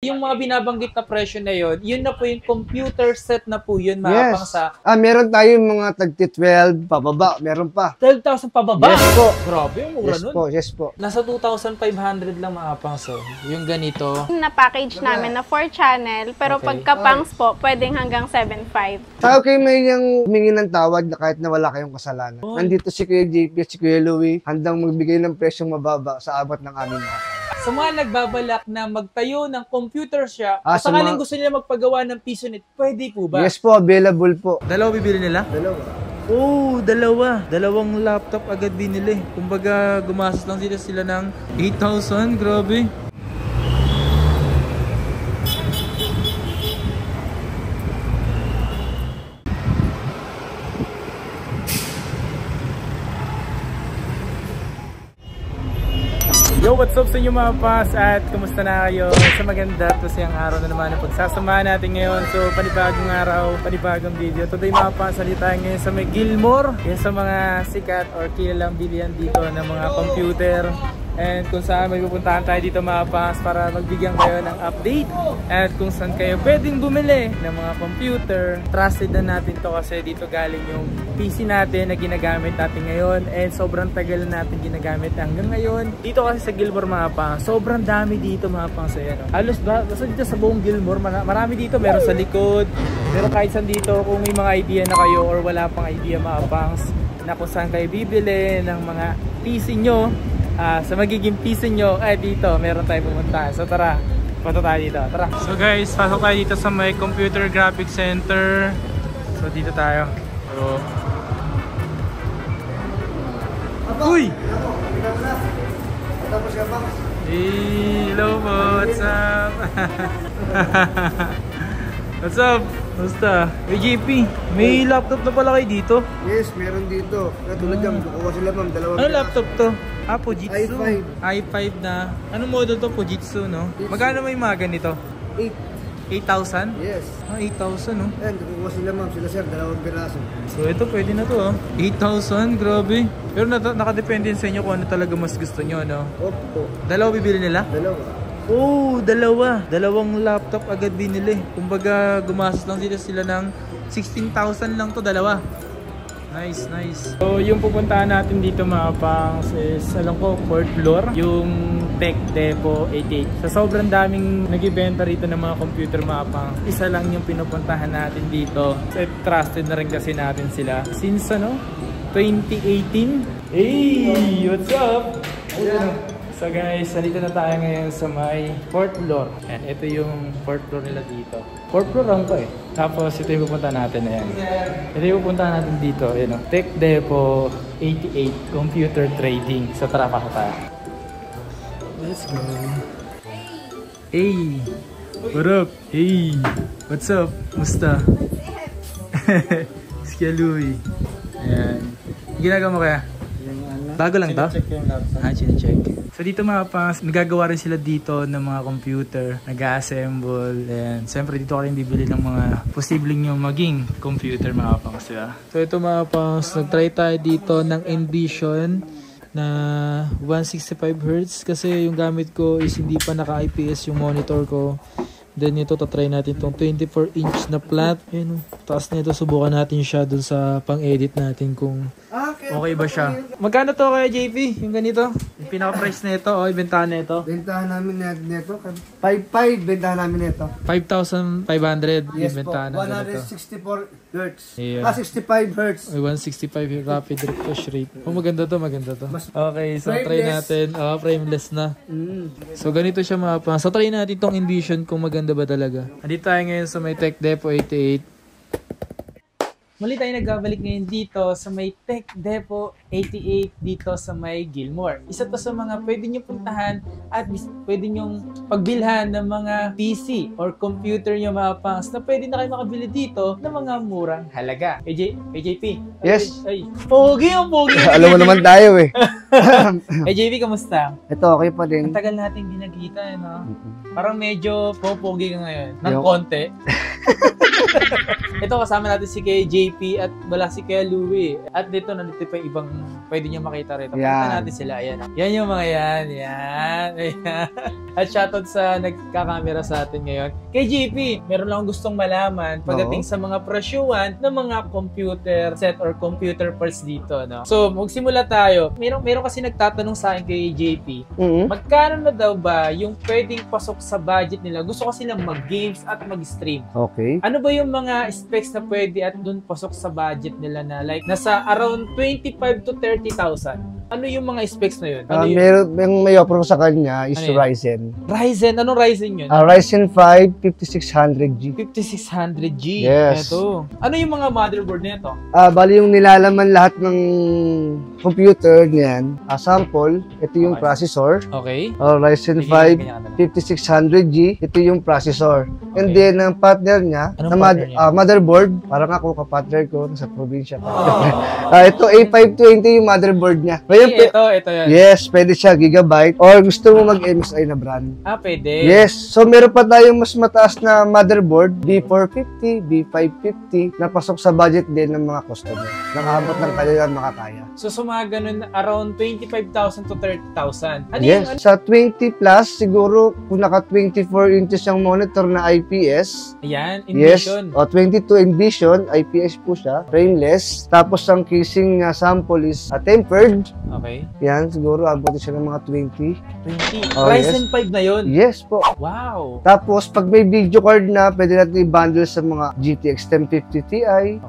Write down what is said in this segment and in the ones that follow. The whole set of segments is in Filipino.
Yung mga binabanggit na presyo na yun na po yung computer set na po yun, mga pang sa... Meron tayong mga tagti-12 pababa, meron pa. 12,000 pababa? Yes po. Grabe, yung mura nun. Yes po. Nasa 2,500 lang mga pangs. Yung ganito. Na-package namin na 4 channel, pero pagka-pangs po, pwedeng hanggang 7.5. Saka kayo may niyang humingi ng tawad na kahit na wala kayong kasalanan. Nandito si Kuya JP at si Kuya Louie, handang magbigay ng presyong mababa sa abot ng aming mga. Sa mga nagbabalak na magtayo ng computer shop, sakaling gusto nila magpagawa ng PisoNet, pwede po ba? Yes po, available po. Dalawa bibili nila? Dalawa. Oh, dalawa. Dalawang laptop agad binili. Kumbaga, gumastos lang sila ng 8,000. Grabe. Yo, what's up sa inyo mga pas at kumusta na kayo sa maganda at masayang araw na naman ang pagsasamahan natin ngayon. So panibagong araw, panibagong video. Today mga pas, salita ngayon sa may Gilmore, yan sa mga sikat or kilalang bilihan dito ng mga computer. And kung saan may pupuntahan tayo dito mga pas para magbigyan kayo ng update at kung saan kayo pwedeng bumili ng mga computer. Trusted na natin to kasi dito galing yung PC natin na ginagamit natin ngayon and sobrang tagal na natin ginagamit hanggang ngayon. Dito kasi sa Gilmore mga pas, sobrang dami dito mga pas. Halos ba, basta dito sa buong Gilmore, marami dito. Meron sa likod, pero kahit saan dito kung may mga idea na kayo or wala pang idea mga pas na kung saan kayo bibili ng mga PC nyo, sa magiging piso nyo, dito meron tayo pumunta. So tara, punta tayo dito. Tara. So guys, pasok tayo dito sa may Computer Graphics Center. So dito tayo. So, uy! Hey, hello po, what's up? What's up? Basta, may JP, may laptop na pala kayo dito? Yes, meron dito. Katulad yan, kukuha sila ma'am, dalawang. Ano laptop to? Fujitsu. i5. i5 na. Anong model to? Fujitsu, no? Magkano may mga ganito? 8,000? Yes. 8,000, no? Yan, kukuha sila ma'am, sila sir, dalawang piraso. So ito, pwede na to, 8,000, grabe. Pero nakadepende sa inyo kung ano talaga mas gusto nyo, no? Opo. Dalawa bibili nila? Dalawa. Oh, dalawa. Dalawang laptop agad binili. Kumbaga, gumastos lang sila ng 16,000 lang to, dalawa. Nice, nice. So, yung pupuntahan natin dito mga pangs is, alam ko, 4th floor. Yung Tech Depot 88. Sa sobrang daming nag-ibenta rito ng mga computer mga pangs, isa lang yung pinupuntahan natin dito. So, trusted na rin kasi natin sila. Since, 2018. Hey, what's up? Ayan. So guys, nandito na tayo ngayon sa may 4th floor. And ito yung 4th floor nila dito. 4th floor lang ko eh. Tapos ito yung pupunta natin. Ayan. Ito yung pupunta natin dito. Ayan, Tech Depot 88 Computer Trading. So tara, pasok tayo. Let's go. Hey! What up? Hey! What's up? Musta? Si Louie. Ayan. Ginagawa mo kaya? Bago lang to? Check yung laptop. Check. So dito mga pangs, nagagawa rin sila dito ng mga computer, nag-assemble, and siyempre dito ka rin bibili ng mga posibleng yung maging computer mga pangs. So ito mga pangs, nag-try tayo dito ng Envision na 165Hz kasi yung gamit ko is hindi pa naka-IPS yung monitor ko. Then ito, tatry natin itong 24-inch na flat. Ayun, taas na ito, subukan natin siya dun sa pang-edit natin kung okay ba siya. Magkano to kaya JP? Yung ganito? Yung pinaka-price na ito, ibentahan na ito? Bentahan namin nito. 5,500 bentahan namin nito. 5,500 yes ibentahan na ito. 164 Hz. Yeah. 65 Hz. 165 yung rapid refresh rate. Oh, maganda to, maganda to. Okay, so try natin. Frameless na. So ganito siya mga pa. So try natin tong Envision kung maganda ba talaga. Andito tayo ngayon sa may Tech Depot 88. Muli tayo nagbabalik ngayon dito sa may Tech Depot 88 dito sa may Gilmore. Isa to sa mga pwede nyo puntahan at pwede nyo pagbilhan ng mga PC or computer nyo mga pangs na pwede na kayo makabili dito ng mga murang halaga. AJP? Yes. Ay, pogi yung pogi. Alam mo naman tayo eh. AJP, kamusta? Ito, okay pa din. Ang tagal natin di nagkita, no? Parang medyo pogi ka ngayon. Ng konti. Ito kasama natin si Kuya JP at wala si Kuya Louie. At nandito pa yung ibang pwede nyo makita rito. Pakita natin sila. Ayan. Yan yung mga yan. Yan. Ayan. At shoutout sa nagkakamera sa atin ngayon. Kay JP, meron lang gustong malaman pagdating sa mga presyuhan ng mga computer set or computer parts dito. No? So, magsimula tayo. Meron kasi nagtatanong sa akin kay JP, magkano na daw ba yung pwedeng pasok sa budget nila? Gusto kasi lang mag-games at mag-stream. Okay. Ano ba yung mga specs na pwede at dun pasok sa budget nila na like nasa around 25 to 30,000? Ano yung mga specs na yun? Ano Yung may offer ko sa kanya is Ano Ryzen. Ryzen? Anong Ryzen yun? Ryzen 5 5600G. 5600G. Yes. Ito. Ano yung mga motherboard nito? Bali yung nilalaman lahat ng computer niyan. Sample, ito yung processor. Okay. Ryzen 5 5600G, ito yung processor. And then, ang partner niya, Anong partner niya? motherboard, parang ako kapatner ko, nasa probinsya pa. Ito, A520 yung motherboard niya. Ngayon, Ito yan. yes, pwede siya gigabyte. Or gusto mo mag-MSI na brand. Pwede. Yes. So, meron pa tayong mas mataas na motherboard, B450, B550, na pasok sa budget din ng mga customer. Nakaabot ng kanilang makakaya. So, mga ganun, around 25,000 to 30,000. Ano Yes. yun? Sa 20 plus, siguro, kung naka 24 inches yung monitor na IPS, Ayan, yes, Envision. 22 Envision, IPS po siya, frameless. Tapos ang casing sample is tempered. Okay. Yan, siguro abutin siya ng mga 20. 20. Oh, Ryzen 5 na yun. Yes po. Wow. Tapos, pag may video card na, pwede natin i-bundle sa mga GTX 1050 Ti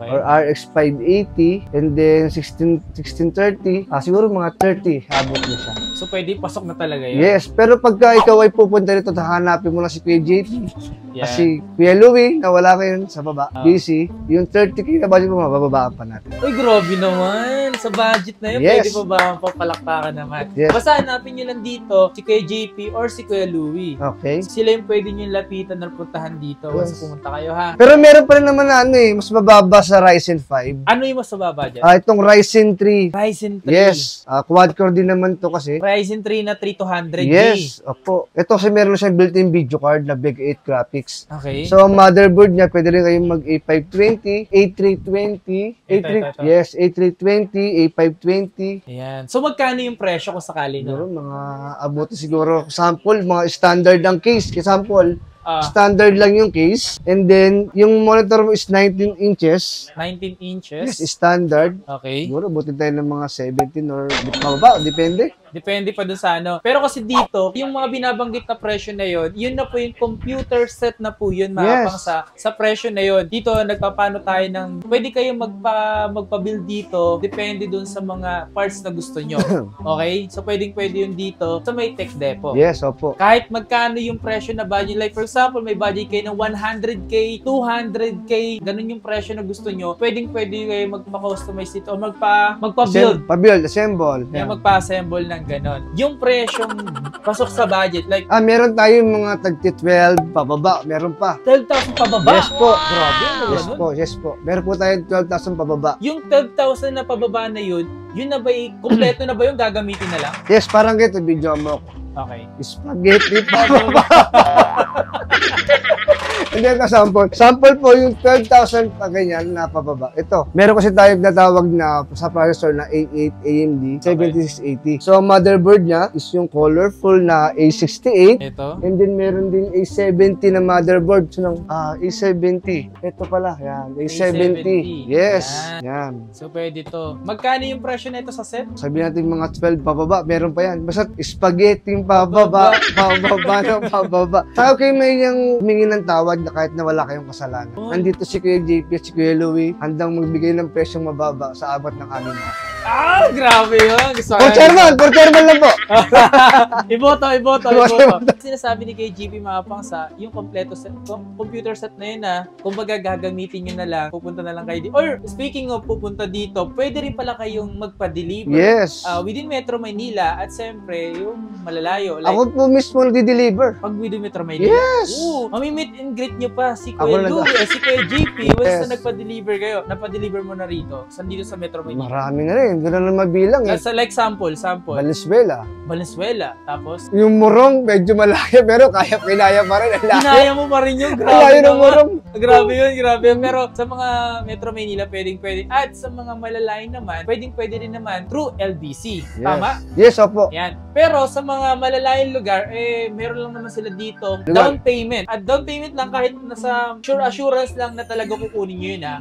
or RX 580 and then 1630. Siguro mga 30 abot na siya. So, pwede pasok na talaga yun. Yes, pero pagka ikaw ay pupunta rito, hahanapin mo na si Kuya JP. Yan. Kasi Kuya Louie, na wala ngayon sa baba, busy, yung 30K na budget mo, mabababaan pa natin. Uy, grabe naman. Sa budget na yun, Yes. pwede pa ba papalakpakan naman? Yes. Basta hanapin nyo lang dito si Kuya JP or si Kuya Louie. Okay. Sila yung pwede nyo lapitan or puntahan dito once Yes. pumunta kayo, ha? Pero meron pa rin naman na mas mababa sa Ryzen 5. Ano yung mas mababa dyan? Itong Ryzen 3. Ryzen 3. Yes. Quad-core din naman to kasi. Ryzen 3 na 3200G. Yes. Opo. Ito kasi meron siyang built-in video card na Big 8 graphics. Okay. So, ang motherboard niya, pwede rin kayong mag A520, A320, Ito. yes, A320, A520. Ayan. So, magkano yung presyo kung sakali Siguro, na? mga abuti siguro, sample, mga standard ang case. Sample, Ah, standard lang yung case. And then, yung monitor mo is 19 inches. 19 inches. Yes, standard. Okay. Siguro, buti tayo ng mga 17 or mababa, depende. Depende pa dun sa ano. Pero kasi dito, yung mga binabanggit na presyo na yon, yun na po yung computer set na po yun, mga Yes. pang sa presyo na yon. Dito, nagpapano tayo ng, pwede kayong magpa-build dito, depende dun sa mga parts na gusto nyo. Okay? So, pwede yun dito sa may tech depot. Yes, opo. Kahit magkano yung presyo na budget. Like, for example, may budget kayo ng 100K, 200K, ganun yung presyo na gusto nyo. Pwede kayo magpa-customize dito o magpa-build. Pa-build, assemble. Kaya Yan. magpa-assemble ng ganon. Yung presyong pasok sa budget, like Meron tayong mga tagti-12 pababa. Meron pa. 12,000 pababa. Yes po. Grabe, ano Yes ganun? po, yes po. Meron po tayong 12,000 pababa. Yung 12,000 na pababa na yun na ba, kompleto na ba yung gagamitin na lang? Yes, parang ganito, video mo. Okay. Spaghetti pababa. Hindi ka sample. Sample po yung 12,000 pa ganyan na pababa. Ito, meron kasi tayo natawag na sa processor na A8 AMD 7680. So, ang motherboard niya is yung colorful na A68. Ito. And then, meron din A70 na motherboard. So, A70. Ito pala, yan. A70. Yes. Yan. So, pwede to. Magkano yung presyo na ito sa set? Sabi natin mga 12 pababa, meron pa yan. Basta spaghetti pababa, pababa ng pababa. Saka kayo may yung humingi ng tawad na kahit na wala kayong kasalanan. Oh. Nandito si Kuya JP at si Kuya Louie, handang magbigay ng presyong mababa sa abot ng aming mga. Grabe yun. Gusto For chairman lang po. Iboto. Sinasabi ni kay GP Mapang sa yung kompleto set, computer set na yun kumbaga gagamitin nyo na lang, pupunta na lang kayo dito. Or speaking of pupunta dito, pwede rin pala kayong magpa-deliver. Yes. Within Metro Manila at siyempre yung malalayo. Like, Ako po mismo nagdi-deliver. pag within Metro Manila. Yes. Mami-meet and greet nyo pa si Ako Kuya na- Louie, si Kuya JP. Once Yes. na nagpa-deliver kayo, napa-deliver mo na rito. Saan dito sa Metro Manila? Marami na rin. Doon na mabilang eh. Like sample. Valenzuela. Valenzuela. Tapos, Yung Morong, medyo malayo, pero kinaya pa rin. Kinaya mo pa rin yung grabe Malayo ng naman. Morong. Grabe yun, grabe yun. Pero sa mga Metro Manila, pwede. At sa mga malalayo naman, pwede rin naman through LBC. Yes. Tama? Yes, opo. Yan. Pero sa mga malalayong lugar, meron lang naman sila dito down payment. At down payment lang kahit nasa sure assurance lang na talaga kukunin nyo yun ha.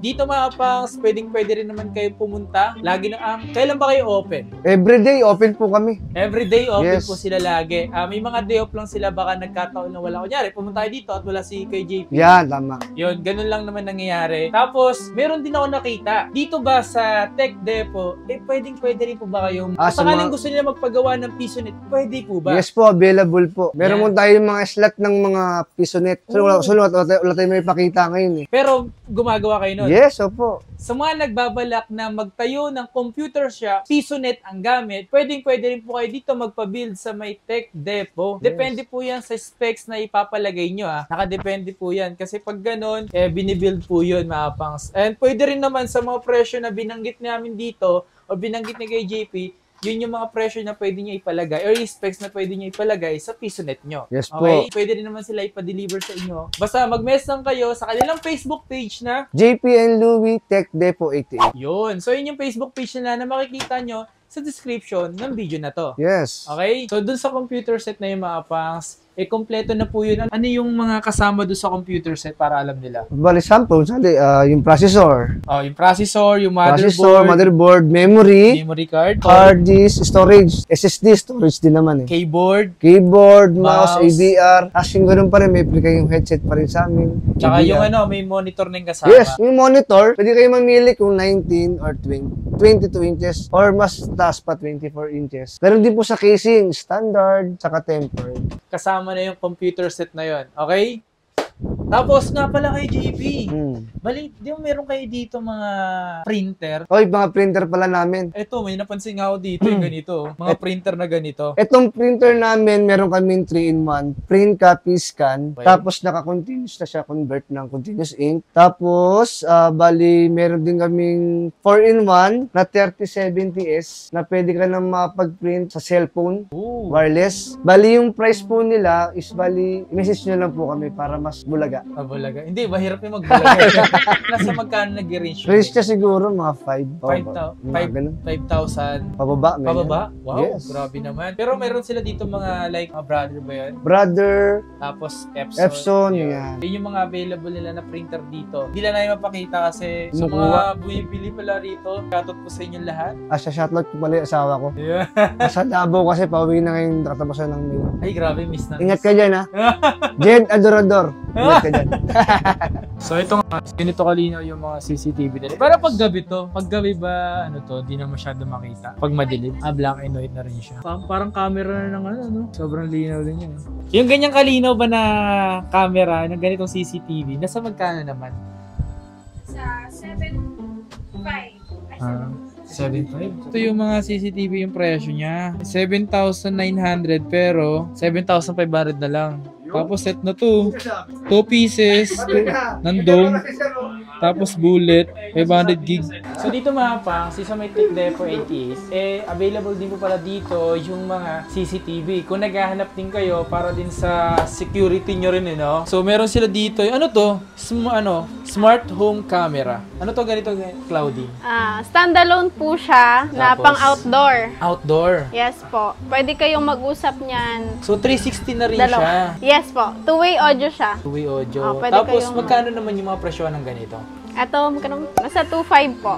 Dito mga pangs, pwede rin naman kayo pumunta. Lagi na, kailan ba kayo open? Everyday, open po kami. Everyday open Yes. po sila lagi. May mga day off lang sila, baka nagkataon na wala. Kunyari, pumunta kayo dito at wala si kay JP. Yan, tama. Yun, ganun lang naman nangyayari. Tapos, meron din ako nakita. Dito ba sa Tech Depot, pwede rin po ba kayong, sakaling gusto nila magpagawa ng PisoNet, pwede po ba? Yes po, available po. Meron Yan. mo tayong mga slot ng mga PisoNet. So, wala tayong may pakita ngayon eh. Pero, gumagawa kayo nun? Yes, opo. Sa mga nagbabalak na magtayo ng computer shop, PisoNet ang gamit, pwede rin po kayo dito magpa-build sa may Tech Depot. Depende po yan sa specs na ipapalagay nyo Nakadepende po yan. Kasi pag ganun, binibuild po yun mga pangs. And pwede rin naman sa mga presyo na binanggit namin dito o binanggit ni kay JP, yun yung mga presyo na pwede nyo ipalagay or yung specs na pwede nyo ipalagay sa PisoNet nyo. Yes po. Okay? Pwede rin naman sila ipa-deliver sa inyo. Basta mag-mess lang kayo sa kanilang Facebook page na JP and Louie Tech Depot 88. yun. So, yun yung Facebook page nila na makikita nyo sa description ng video na to. Yes. Okay? So, dun sa computer set na yung mga pangs, kompleto na po yun. Ano yung mga kasama dun sa computer set para alam nila? Bali, sample, yung processor. Yung processor, yung Motherboard, memory card, hard disk, storage, SSD, storage din naman eh. keyboard, mouse, AVR. As yung ganun pa rin, may yung headset pa rin sa amin. tsaka AVR. yung may monitor na yung kasama. Yes, yung monitor, pwede kayo mamili kung 19 or 22 inches or mas taas pa 24 inches. Pero din po sa casing, standard, tsaka tempered. Kasama na yung computer set na yun. Okay? Tapos nga pala kay JP. Bali, di mo meron kayo dito mga printer? Oy, mga printer pala namin. Eto, may napansin nga ako dito yung ganito. Mga printer na ganito. Itong printer namin, meron kaming 3-in-1. Print, copy, scan. Okay. Tapos naka-continuous na siya, convert ng continuous ink. Tapos, bali, meron din kaming 4-in-1 na 3070S na pwede ka na mapag-print sa cellphone. Ooh. Wireless. Bali, yung price po nila is bali, message nyo lang po kami para mas bulaga. Bulaga. Hindi, mahirap yung magbulaga. Nasa magkano nag-range? Range niya siguro mga 5. 5,000. Pababa. ganyan. Pababa? Wow, Yes. grabe naman. Pero meron sila dito mga like, brother ba yun? Brother, Tapos Epson, Yun. yan. Yun yung mga available nila na printer dito. Hindi lang namin mapakita kasi sa mga Kumukuha. bumibili pala rito, shoutout po sa inyong lahat. shoutout ko pala yung asawa ko. Yeah. Sa Davao kasi pauwi na ngayon nakatapusan ng mail. Ay, grabe, miss na. Ingat ka dyan ha. Jed Adorador. Ingat ka dyan. So ito nga, ganito kalinaw yung mga CCTV nila. Pero pag gabi to, pag gabi ba, di na masyado makita. Pag madilim, black and white na rin siya. Parang camera na ng no? Sobrang linaw din yun. Yung ganyang kalinaw ba na camera, ng ganitong CCTV, nasa magkano naman? Sa 7.5. 7.5. Ito yung mga CCTV yung presyo niya. 7,900 pero 7,500 na lang. Tapos set na to. 2 pieces ng dome. Tapos bullet, 500 gig. So dito mga pang, sa may Tech Depot 88, available din po pala dito yung mga CCTV. Kung naghahanap din kayo para din sa security nyo rin, no? So meron sila dito, ano to? Smart home camera. Ano to ganito, Cloudy? Standalone po siya na Tapos, pang outdoor. Outdoor. Yes po. Pwede kayong mag-usap niyan. So 360 na rin Dalawa. siya. Yes po. Two-way audio siya. Two-way audio. Pwede Tapos kayong- magkano naman yung mga presyo ng ganito? Ito, nasa 2.5 po.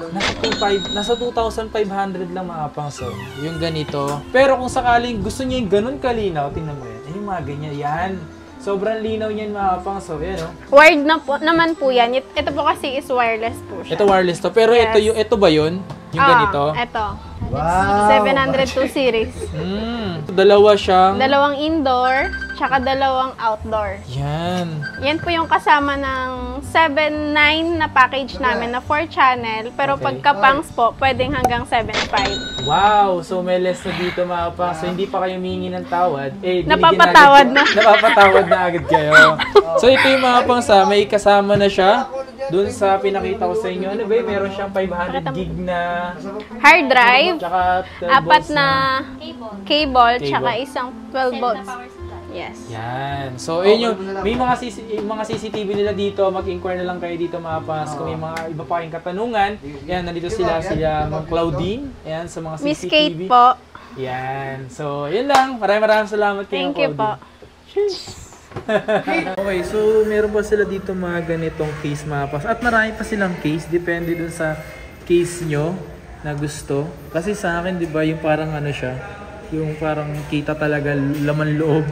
Nasa 2,500 lang mga pangso. Yung ganito. Pero kung sakaling gusto niyo yung ganun kalinaw, tingnan mo yan. Yung mga ganyan. Yan. Sobrang linaw niyan mga pangso. Yan, Wired na po, naman po yan. Ito po kasi is wireless po siya. Ito wireless to. Pero Yes. ito ba yun? Yung ganito? Ito. Wow. 702 series. Dalawa siyang... Dalawang indoor, tsaka dalawang outdoor. Yan. Yan po yung kasama ng 7.9 na package namin na 4 channel. Pero Okay. pagka pangs po, pwedeng hanggang 7.5. Wow! So may less na dito mga pangso. Hindi pa kayo humingi ng tawad. Bibigyan Napapatawad na. Napapatawad na agad kayo. So ito yung mga pangsa. May kasama na siya. Doon sa pinakita ko sa inyo. Ano ba yun? Meron siyang 500 gig na Hard drive, tsaka 12 apat volts na cable, tsaka Cable. isang 12 volts. Yes. Yan. So, yun yung, may mga CCTV nila dito. Mag-inquire na lang kayo dito, mga paps. Kung may mga iba pa kayong katanungan, yan, nandito sila Ma'am Claudine. Yan, sa mga CCTV. Miss Kate po. Yan. So, yun lang. Maraming salamat kayo, Thank you po. Cheers! Okay, so meron pa sila dito mga ganitong case, mga paps. At marami pa silang case. Depende dun sa case nyo na gusto. Kasi sa akin, di ba, yung parang ano siya, yung parang kita talaga laman loob.